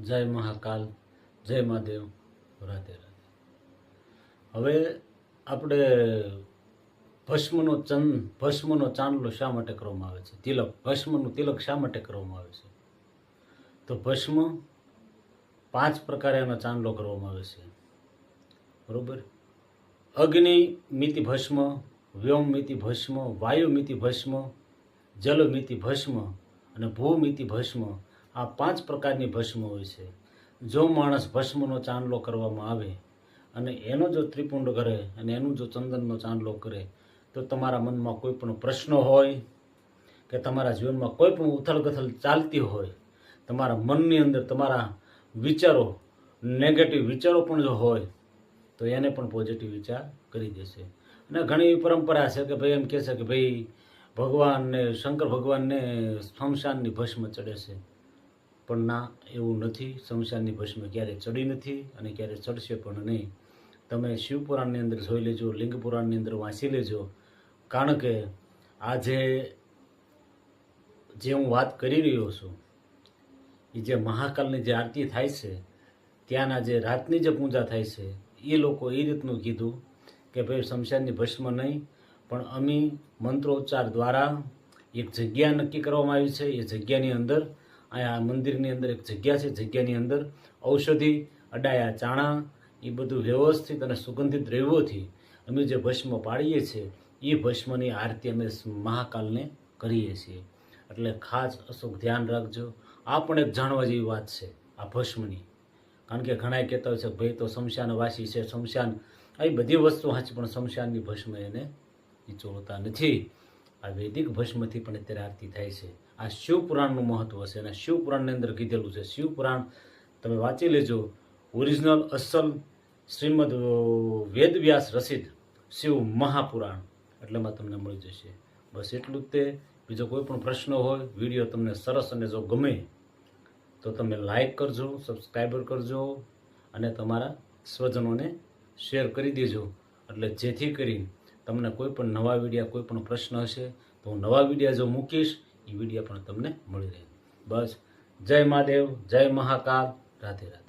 જય મહાકાલ, જય મહાદેવ, રાધે રાધે. હવે આપણે ભસ્મનો ચાંદલો શા માટે કરવામાં આવે છે? તિલક, ભસ્મનું તિલક શા માટે કરવામાં આવે છે? તો ભસ્મ 5 પ્રકારે એનો ચાંદલો કરવામાં આવે છે, બરોબર. અગ્નિ મિતિ ભસ્મ, વ્યોમ મિતિ ભસ્મ, વાયુ મિતિ ભસ્મ, જલ મિતિ ભસ્મ અને ભૂ મિતિ ભસ્મ. આ 5 પ્રકારની ભસ્મ હોય છે. જો માણસ ભસ્મનો ચાંદલો કરવામાં આવે અને એનો જો ત્રિપુંડ કરે અને એનું જો ચંદનનો ચાંદલો કરે તો તમારા મનમાં કોઈ પણ પ્રશ્ન હોય કે તમારા જીવનમાં કોઈ પણ ઉથલગથલ ચાલતી હોય, તમારા મનની અંદર તમારા વિચારો, નેગેટિવ વિચારો પણ જો હોય તો એને પણ પોઝિટિવ વિચાર કરી દેશે. અને ઘણી એવી પરંપરા છે કે ભાઈ એમ કહે છે કે ભાઈ ભગવાનને, શંકર ભગવાનને સ્મશાનની ભસ્મ ચડે છે. પણ ના, એવું નથી. શમશાનની ભસ્મ ક્યારેય ચડી નથી અને ક્યારેય ચડશે પણ નહીં. તમે શિવપુરાણની અંદર જોઈ લેજો, લિંગ પુરાણની અંદર વાંચી લેજો. કારણ કે આજે જે હું વાત કરી રહ્યો છું એ જે મહાકાલની જે આરતી થાય છે, ત્યાંના જે રાતની જે પૂજા થાય છે, એ લોકો એ રીતનું કીધું કે ભાઈ શમશાનની ભસ્મ નહીં, પણ અમે મંત્રોચ્ચાર દ્વારા એક જગ્યા નક્કી કરવામાં આવી છે. એ જગ્યાની અંદર, અહીંયા મંદિરની અંદર એક જગ્યા છે, જગ્યાની અંદર ઔષધિ, અડાયા ચાણા, એ બધું વ્યવસ્થિત અને સુગંધિત દ્રવ્યોથી અમે જે ભસ્મ પાડીએ છીએ એ ભસ્મની આરતી અમે મહાકાલને કરીએ છીએ. એટલે ખાસ અશોક ધ્યાન રાખજો. આ પણ એક જાણવા જેવી વાત છે આ ભસ્મની. કારણ કે ઘણા કહેતા હોય છે ભાઈ તો શમશાનવાસી છે, શમશાન, આવી બધી વસ્તુ સાચી, પણ શમશાનની ભસ્મ એને ચોળતા નથી. આ વૈદિક ભસ્મથી પણ અત્યારે આરતી થાય છે. આ શિવપુરાણનું મહત્વ છે અને શિવપુરાણની અંદર કીધેલું છે. શિવપુરાણ તમે વાંચી લેજો. ઓરિજિનલ અસલ શ્રીમદ વેદવ્યાસ રચિત શિવ મહાપુરાણ, એટલેમાં તમને મળી જશે. બસ એટલું જ તે. બીજો કોઈ પણ પ્રશ્ન હોય, વિડીયો તમને સરસ અને જો ગમે તો તમે લાઈક કરજો, સબસ્ક્રાઈબર કરજો અને તમારા સ્વજનોને શેર કરી દેજો. એટલે જેથી કરી તમને કોઈ પણ નવા વિડીયા, કોઈ પણ પ્રશ્ન હશે તો હું નવા વિડીયા જો મૂકીશ એ વિડીયા પણ તમને મળી રહે. બસ જય મહાદેવ, જય મહાકાલ, રાધે રાધે.